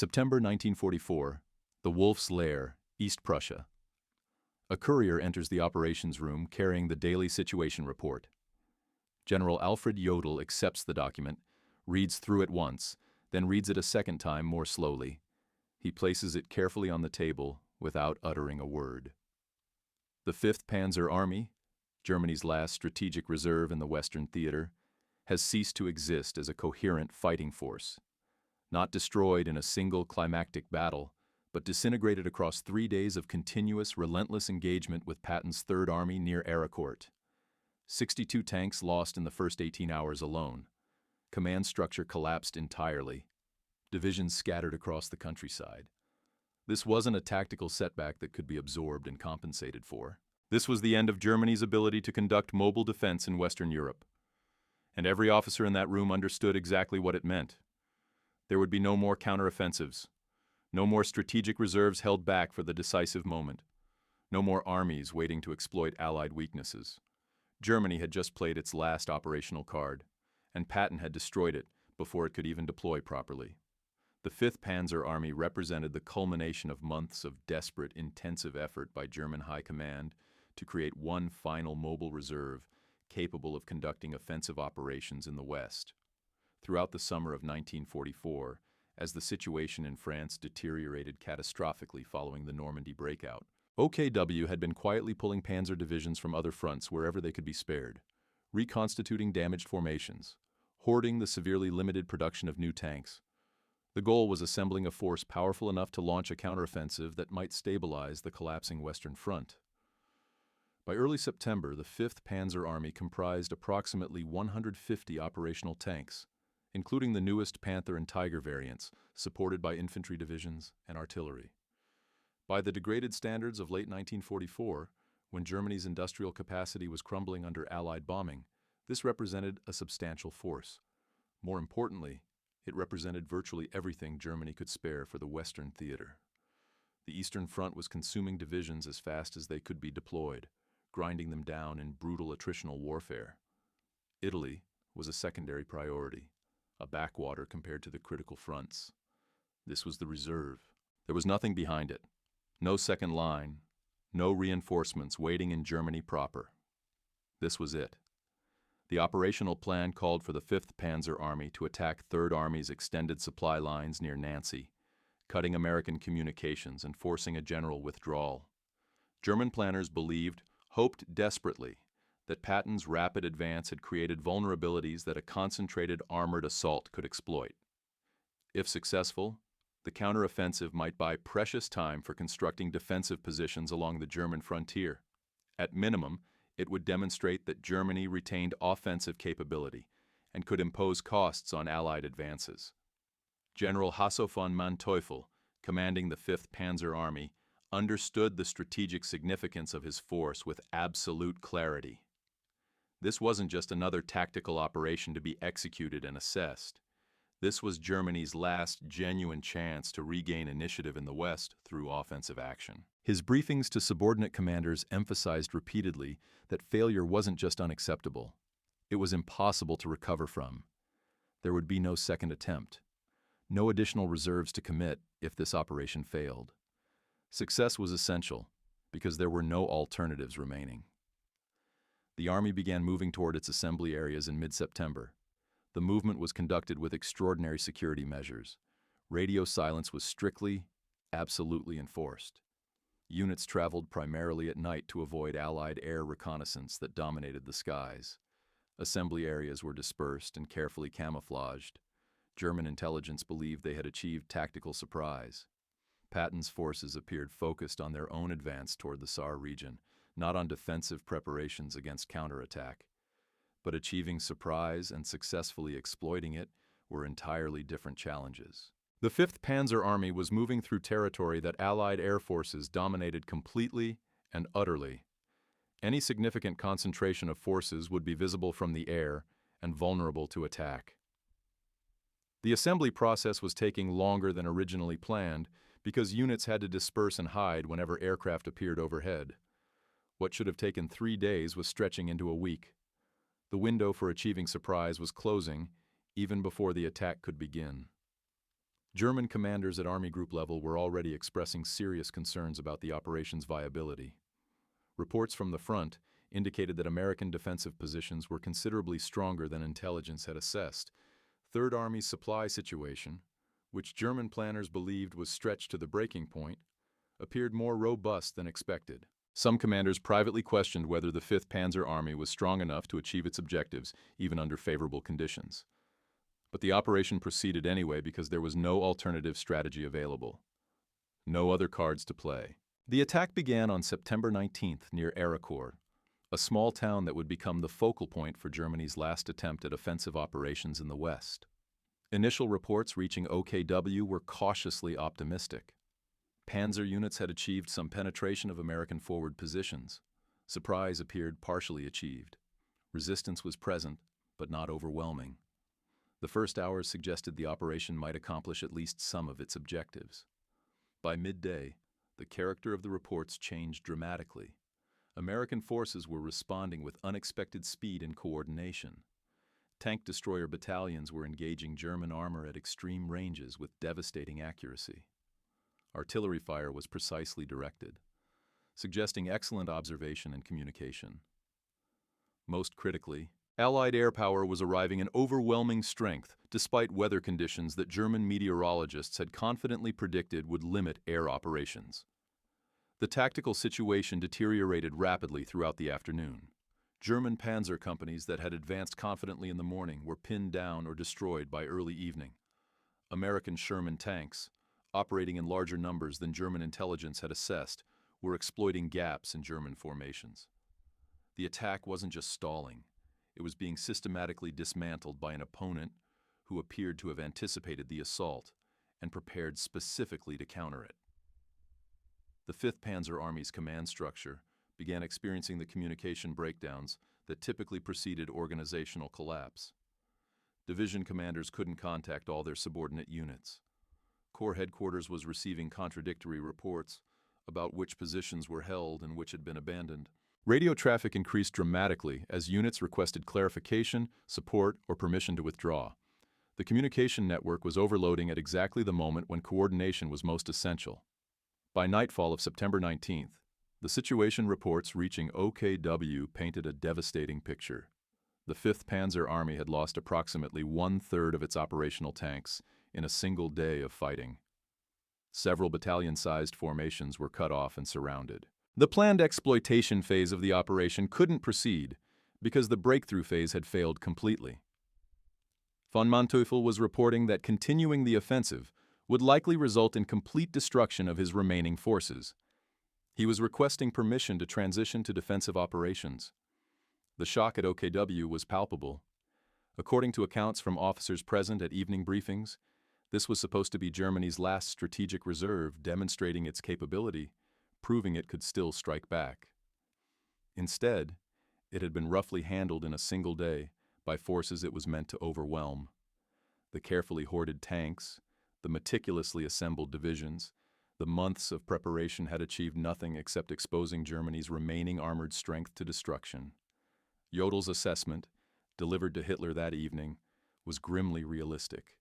September 1944, the Wolf's Lair, East Prussia. A courier enters the operations room carrying the daily situation report. General Alfred Jodl accepts the document, reads through it once, then reads it a second time more slowly. He places it carefully on the table without uttering a word. The 5th Panzer Army, Germany's last strategic reserve in the Western Theater, has ceased to exist as a coherent fighting force. Not destroyed in a single climactic battle, but disintegrated across 3 days of continuous, relentless engagement with Patton's Third Army near Arracourt. 62 tanks lost in the first 18 hours alone. Command structure collapsed entirely. Divisions scattered across the countryside. This wasn't a tactical setback that could be absorbed and compensated for. This was the end of Germany's ability to conduct mobile defense in Western Europe. And every officer in that room understood exactly what it meant. There would be no more counteroffensives, no more strategic reserves held back for the decisive moment, no more armies waiting to exploit Allied weaknesses. Germany had just played its last operational card, and Patton had destroyed it before it could even deploy properly. The 5th Panzer Army represented the culmination of months of desperate, intensive effort by German High Command to create one final mobile reserve capable of conducting offensive operations in the West. Throughout the summer of 1944, as the situation in France deteriorated catastrophically following the Normandy breakout, OKW had been quietly pulling panzer divisions from other fronts wherever they could be spared, reconstituting damaged formations, hoarding the severely limited production of new tanks. The goal was assembling a force powerful enough to launch a counteroffensive that might stabilize the collapsing Western Front. By early September, the 5th Panzer Army comprised approximately 150 operational tanks, including the newest Panther and Tiger variants, supported by infantry divisions and artillery. By the degraded standards of late 1944, when Germany's industrial capacity was crumbling under Allied bombing, this represented a substantial force. More importantly, it represented virtually everything Germany could spare for the Western Theater. The Eastern Front was consuming divisions as fast as they could be deployed, grinding them down in brutal attritional warfare. Italy was a secondary priority, a backwater compared to the critical fronts. This was the reserve. There was nothing behind it. No second line, no reinforcements waiting in Germany proper. This was it. The operational plan called for the 5th Panzer Army to attack Third Army's extended supply lines near Nancy, cutting American communications and forcing a general withdrawal. German planners hoped desperately, that Patton's rapid advance had created vulnerabilities that a concentrated armored assault could exploit. If successful, the counteroffensive might buy precious time for constructing defensive positions along the German frontier. At minimum, it would demonstrate that Germany retained offensive capability and could impose costs on Allied advances. General Hasso von Manteuffel, commanding the 5th Panzer Army, understood the strategic significance of his force with absolute clarity. This wasn't just another tactical operation to be executed and assessed. This was Germany's last genuine chance to regain initiative in the West through offensive action. His briefings to subordinate commanders emphasized repeatedly that failure wasn't just unacceptable. It was impossible to recover from. There would be no second attempt, no additional reserves to commit if this operation failed. Success was essential because there were no alternatives remaining. The Army began moving toward its assembly areas in mid-September. The movement was conducted with extraordinary security measures. Radio silence was strictly, absolutely enforced. Units traveled primarily at night to avoid Allied air reconnaissance that dominated the skies. Assembly areas were dispersed and carefully camouflaged. German intelligence believed they had achieved tactical surprise. Patton's forces appeared focused on their own advance toward the Saar region, not on defensive preparations against counterattack. But achieving surprise and successfully exploiting it were entirely different challenges. The 5th Panzer Army was moving through territory that Allied air forces dominated completely and utterly. Any significant concentration of forces would be visible from the air and vulnerable to attack. The assembly process was taking longer than originally planned because units had to disperse and hide whenever aircraft appeared overhead. What should have taken 3 days was stretching into a week. The window for achieving surprise was closing even before the attack could begin. German commanders at Army group level were already expressing serious concerns about the operation's viability. Reports from the front indicated that American defensive positions were considerably stronger than intelligence had assessed. Third Army's supply situation, which German planners believed was stretched to the breaking point, appeared more robust than expected. Some commanders privately questioned whether the 5th Panzer Army was strong enough to achieve its objectives, even under favorable conditions. But the operation proceeded anyway because there was no alternative strategy available. No other cards to play. The attack began on September 19th near Arracourt, a small town that would become the focal point for Germany's last attempt at offensive operations in the West. Initial reports reaching OKW were cautiously optimistic. Panzer units had achieved some penetration of American forward positions. Surprise appeared partially achieved. Resistance was present, but not overwhelming. The first hours suggested the operation might accomplish at least some of its objectives. By midday, the character of the reports changed dramatically. American forces were responding with unexpected speed and coordination. Tank destroyer battalions were engaging German armor at extreme ranges with devastating accuracy. Artillery fire was precisely directed, suggesting excellent observation and communication. Most critically, Allied air power was arriving in overwhelming strength, despite weather conditions that German meteorologists had confidently predicted would limit air operations. The tactical situation deteriorated rapidly throughout the afternoon. German panzer companies that had advanced confidently in the morning were pinned down or destroyed by early evening. American Sherman tanks, operating in larger numbers than German intelligence had assessed, were exploiting gaps in German formations. The attack wasn't just stalling. It was being systematically dismantled by an opponent who appeared to have anticipated the assault and prepared specifically to counter it. The 5th Panzer Army's command structure began experiencing the communication breakdowns that typically preceded organizational collapse. Division commanders couldn't contact all their subordinate units. Corps headquarters was receiving contradictory reports about which positions were held and which had been abandoned. Radio traffic increased dramatically as units requested clarification, support, or permission to withdraw. The communication network was overloading at exactly the moment when coordination was most essential. By nightfall of September 19th, the situation reports reaching OKW painted a devastating picture. The 5th Panzer Army had lost approximately 1/3 of its operational tanks in a single day of fighting. Several battalion-sized formations were cut off and surrounded. The planned exploitation phase of the operation couldn't proceed because the breakthrough phase had failed completely. Von Manteuffel was reporting that continuing the offensive would likely result in complete destruction of his remaining forces. He was requesting permission to transition to defensive operations. The shock at OKW was palpable. According to accounts from officers present at evening briefings, this was supposed to be Germany's last strategic reserve, demonstrating its capability, proving it could still strike back. Instead, it had been roughly handled in a single day by forces it was meant to overwhelm. The carefully hoarded tanks, the meticulously assembled divisions, the months of preparation had achieved nothing except exposing Germany's remaining armored strength to destruction. Jodel's assessment, delivered to Hitler that evening, was grimly realistic.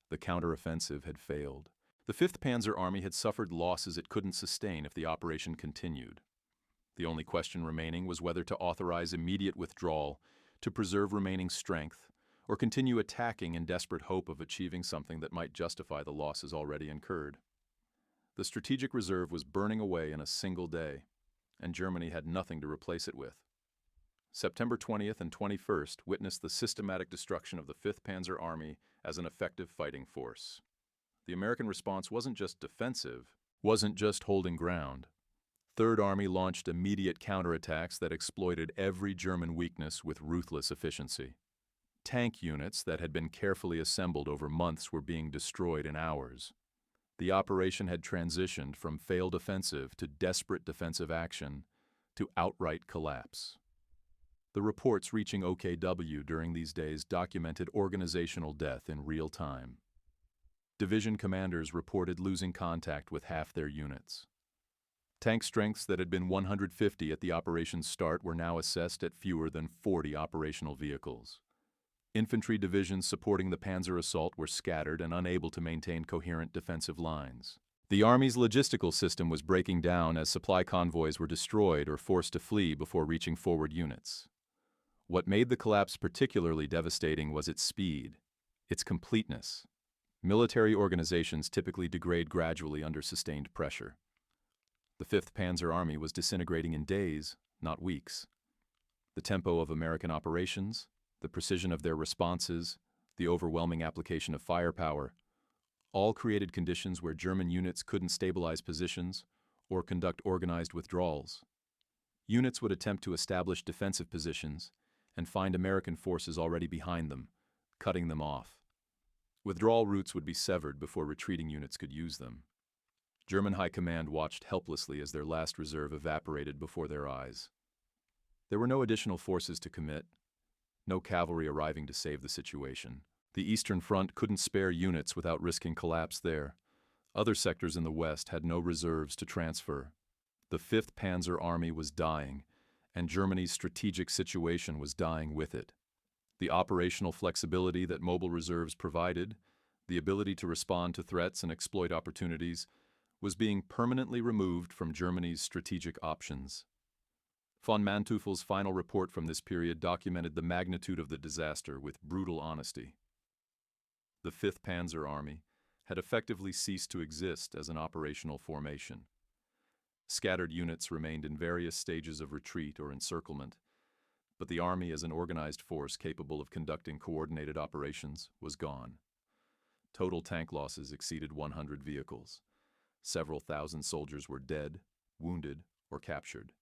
The counteroffensive had failed. The 5th Panzer Army had suffered losses it couldn't sustain if the operation continued. The only question remaining was whether to authorize immediate withdrawal to preserve remaining strength, or continue attacking in desperate hope of achieving something that might justify the losses already incurred. The strategic reserve was burning away in a single day, and Germany had nothing to replace it with. September 20th and 21st witnessed the systematic destruction of the 5th Panzer Army as an effective fighting force. The American response wasn't just defensive, wasn't just holding ground. Third Army launched immediate counterattacks that exploited every German weakness with ruthless efficiency. Tank units that had been carefully assembled over months were being destroyed in hours. The operation had transitioned from failed offensive to desperate defensive action to outright collapse. The reports reaching OKW during these days documented organizational death in real time. Division commanders reported losing contact with half their units. Tank strengths that had been 150 at the operation's start were now assessed at fewer than 40 operational vehicles. Infantry divisions supporting the panzer assault were scattered and unable to maintain coherent defensive lines. The Army's logistical system was breaking down as supply convoys were destroyed or forced to flee before reaching forward units. What made the collapse particularly devastating was its speed, its completeness. Military organizations typically degrade gradually under sustained pressure. The 5th Panzer Army was disintegrating in days, not weeks. The tempo of American operations, the precision of their responses, the overwhelming application of firepower, all created conditions where German units couldn't stabilize positions or conduct organized withdrawals. Units would attempt to establish defensive positions and find American forces already behind them, cutting them off. Withdrawal routes would be severed before retreating units could use them. German High Command watched helplessly as their last reserve evaporated before their eyes. There were no additional forces to commit, no cavalry arriving to save the situation. The Eastern Front couldn't spare units without risking collapse there. Other sectors in the West had no reserves to transfer. The 5th Panzer Army was dying, and Germany's strategic situation was dying with it. The operational flexibility that mobile reserves provided, the ability to respond to threats and exploit opportunities, was being permanently removed from Germany's strategic options. Von Manteuffel's final report from this period documented the magnitude of the disaster with brutal honesty. The 5th Panzer Army had effectively ceased to exist as an operational formation. Scattered units remained in various stages of retreat or encirclement, but the army as an organized force capable of conducting coordinated operations was gone. Total tank losses exceeded 100 vehicles. Several thousand soldiers were dead, wounded, or captured.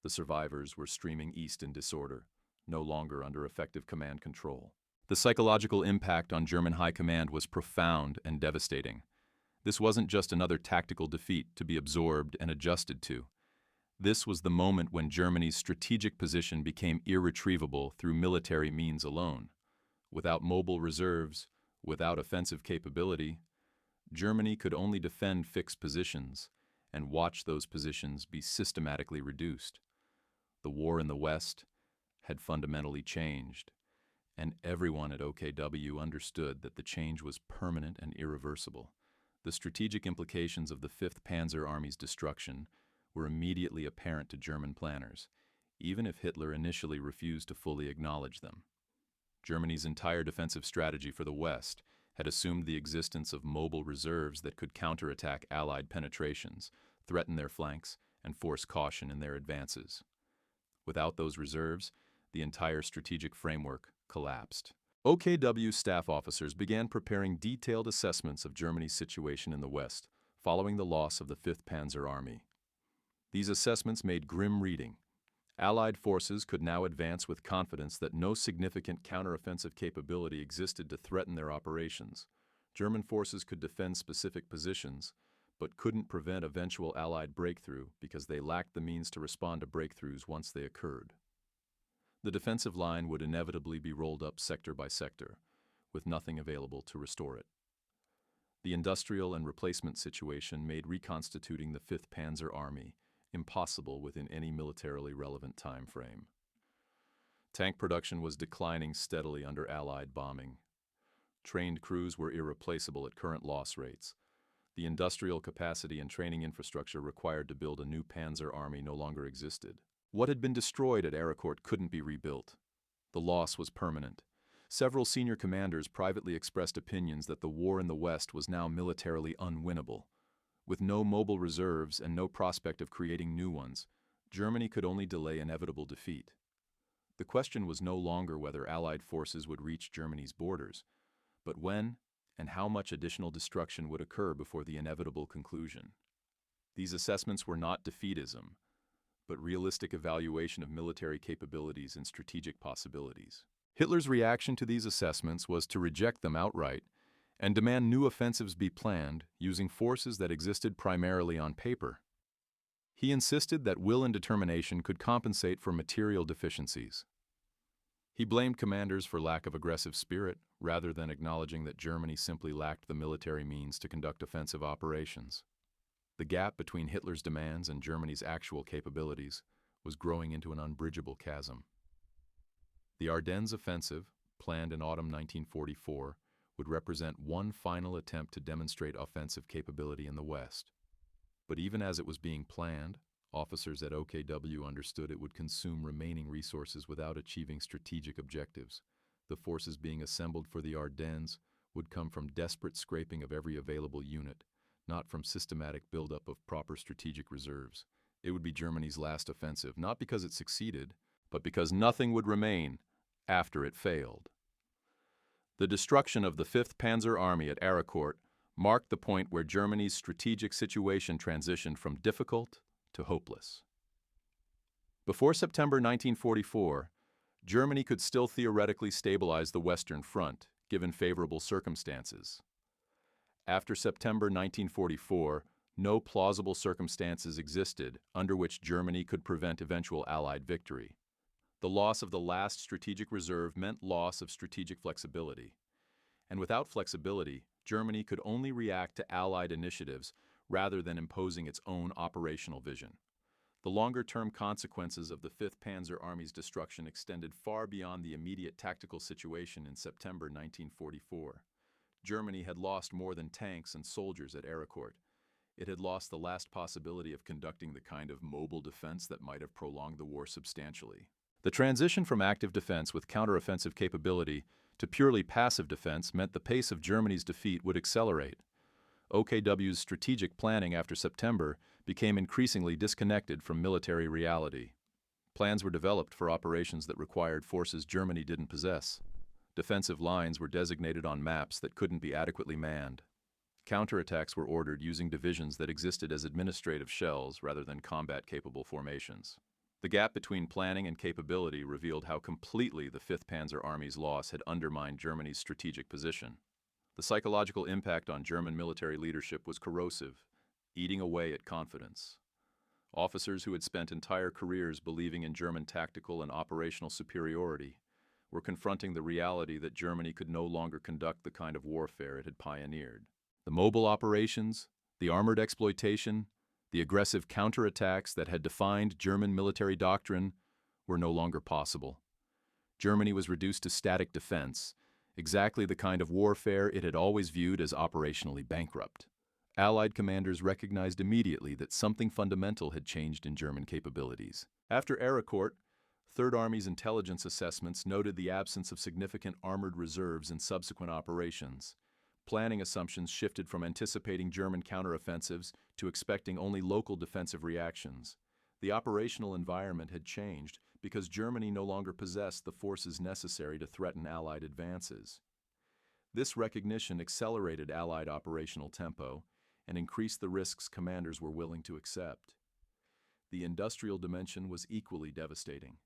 The survivors were streaming east in disorder, no longer under effective command control. The psychological impact on German High Command was profound and devastating. This wasn't just another tactical defeat to be absorbed and adjusted to. This was the moment when Germany's strategic position became irretrievable through military means alone. Without mobile reserves, without offensive capability, Germany could only defend fixed positions and watch those positions be systematically reduced. The war in the West had fundamentally changed, and everyone at OKW understood that the change was permanent and irreversible. The strategic implications of the 5th Panzer Army's destruction were immediately apparent to German planners, even if Hitler initially refused to fully acknowledge them. Germany's entire defensive strategy for the West had assumed the existence of mobile reserves that could counterattack Allied penetrations, threaten their flanks, and force caution in their advances. Without those reserves, the entire strategic framework collapsed. OKW staff officers began preparing detailed assessments of Germany's situation in the West, following the loss of the 5th Panzer Army. These assessments made grim reading. Allied forces could now advance with confidence that no significant counteroffensive capability existed to threaten their operations. German forces could defend specific positions, but couldn't prevent eventual Allied breakthrough because they lacked the means to respond to breakthroughs once they occurred. The defensive line would inevitably be rolled up sector by sector, with nothing available to restore it. The industrial and replacement situation made reconstituting the 5th Panzer Army impossible within any militarily relevant time frame. Tank production was declining steadily under Allied bombing. Trained crews were irreplaceable at current loss rates. The industrial capacity and training infrastructure required to build a new Panzer Army no longer existed. What had been destroyed at Arracourt couldn't be rebuilt. The loss was permanent. Several senior commanders privately expressed opinions that the war in the West was now militarily unwinnable. With no mobile reserves and no prospect of creating new ones, Germany could only delay inevitable defeat. The question was no longer whether Allied forces would reach Germany's borders, but when and how much additional destruction would occur before the inevitable conclusion. These assessments were not defeatism, but realistic evaluation of military capabilities and strategic possibilities. Hitler's reaction to these assessments was to reject them outright and demand new offensives be planned using forces that existed primarily on paper. He insisted that will and determination could compensate for material deficiencies. He blamed commanders for lack of aggressive spirit, rather than acknowledging that Germany simply lacked the military means to conduct offensive operations. The gap between Hitler's demands and Germany's actual capabilities was growing into an unbridgeable chasm. The Ardennes offensive, planned in autumn 1944, would represent one final attempt to demonstrate offensive capability in the West. But even as it was being planned, officers at OKW understood it would consume remaining resources without achieving strategic objectives. The forces being assembled for the Ardennes would come from desperate scraping of every available unit, not from systematic buildup of proper strategic reserves. It would be Germany's last offensive, not because it succeeded, but because nothing would remain after it failed. The destruction of the 5th Panzer Army at Arracourt marked the point where Germany's strategic situation transitioned from difficult to hopeless. Before September 1944, Germany could still theoretically stabilize the Western Front, given favorable circumstances. After September 1944, no plausible circumstances existed under which Germany could prevent eventual Allied victory. The loss of the last strategic reserve meant loss of strategic flexibility. And without flexibility, Germany could only react to Allied initiatives rather than imposing its own operational vision. The longer-term consequences of the 5th Panzer Army's destruction extended far beyond the immediate tactical situation in September 1944. Germany had lost more than tanks and soldiers at Arracourt. It had lost the last possibility of conducting the kind of mobile defense that might have prolonged the war substantially. The transition from active defense with counteroffensive capability to purely passive defense meant the pace of Germany's defeat would accelerate. OKW's strategic planning after September became increasingly disconnected from military reality. Plans were developed for operations that required forces Germany didn't possess. Defensive lines were designated on maps that couldn't be adequately manned. Counterattacks were ordered using divisions that existed as administrative shells rather than combat-capable formations. The gap between planning and capability revealed how completely the 5th Panzer Army's loss had undermined Germany's strategic position. The psychological impact on German military leadership was corrosive, eating away at confidence. Officers who had spent entire careers believing in German tactical and operational superiority were confronting the reality that Germany could no longer conduct the kind of warfare it had pioneered. The mobile operations, the armored exploitation, the aggressive counterattacks that had defined German military doctrine were no longer possible. Germany was reduced to static defense, exactly the kind of warfare it had always viewed as operationally bankrupt. Allied commanders recognized immediately that something fundamental had changed in German capabilities. After Arracourt, Third Army's intelligence assessments noted the absence of significant armored reserves in subsequent operations. Planning assumptions shifted from anticipating German counteroffensives to expecting only local defensive reactions. The operational environment had changed because Germany no longer possessed the forces necessary to threaten Allied advances. This recognition accelerated Allied operational tempo and increased the risks commanders were willing to accept. The industrial dimension was equally devastating.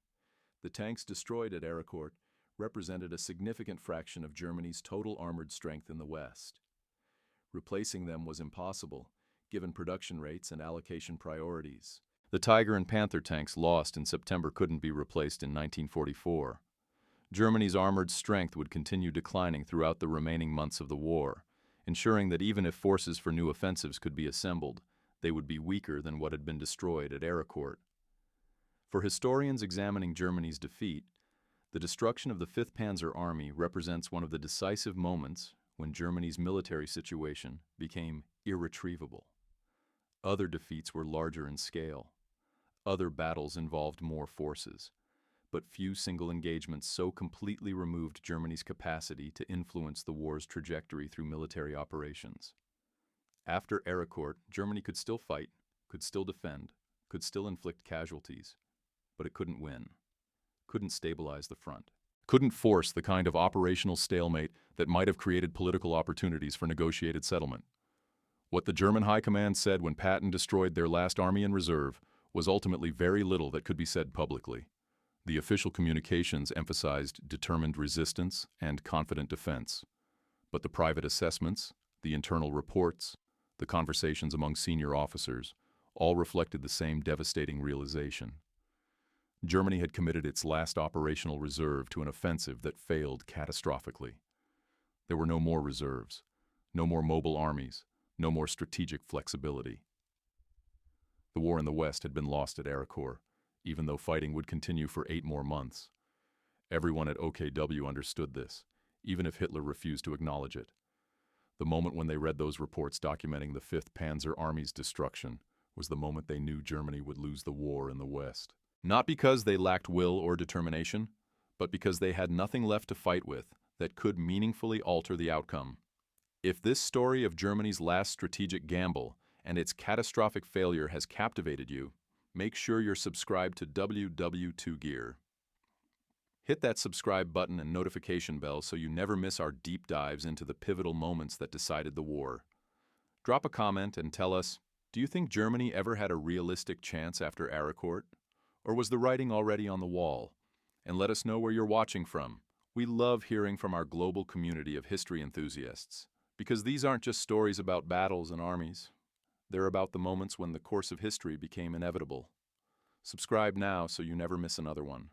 The tanks destroyed at Arracourt represented a significant fraction of Germany's total armored strength in the West. Replacing them was impossible, given production rates and allocation priorities. The Tiger and Panther tanks lost in September couldn't be replaced in 1944. Germany's armored strength would continue declining throughout the remaining months of the war, ensuring that even if forces for new offensives could be assembled, they would be weaker than what had been destroyed at Arracourt. For historians examining Germany's defeat, the destruction of the 5th Panzer Army represents one of the decisive moments when Germany's military situation became irretrievable. Other defeats were larger in scale. Other battles involved more forces, but few single engagements so completely removed Germany's capacity to influence the war's trajectory through military operations. After Arracourt, Germany could still fight, could still defend, could still inflict casualties, but it couldn't win. Couldn't stabilize the front, couldn't force the kind of operational stalemate that might have created political opportunities for negotiated settlement. What the German High Command said when Patton destroyed their last army in reserve was ultimately very little that could be said publicly. The official communications emphasized determined resistance and confident defense, but the private assessments, the internal reports, the conversations among senior officers, all reflected the same devastating realization. Germany had committed its last operational reserve to an offensive that failed catastrophically. There were no more reserves, no more mobile armies, no more strategic flexibility. The war in the West had been lost at Arracourt, even though fighting would continue for 8 more months. Everyone at OKW understood this, even if Hitler refused to acknowledge it. The moment when they read those reports documenting the 5th Panzer Army's destruction was the moment they knew Germany would lose the war in the West. Not because they lacked will or determination, but because they had nothing left to fight with that could meaningfully alter the outcome. If this story of Germany's last strategic gamble and its catastrophic failure has captivated you, make sure you're subscribed to WW2 Gear. Hit that subscribe button and notification bell so you never miss our deep dives into the pivotal moments that decided the war. Drop a comment and tell us, do you think Germany ever had a realistic chance after Arracourt? Or was the writing already on the wall? And let us know where you're watching from. We love hearing from our global community of history enthusiasts, because these aren't just stories about battles and armies. They're about the moments when the course of history became inevitable. Subscribe now so you never miss another one.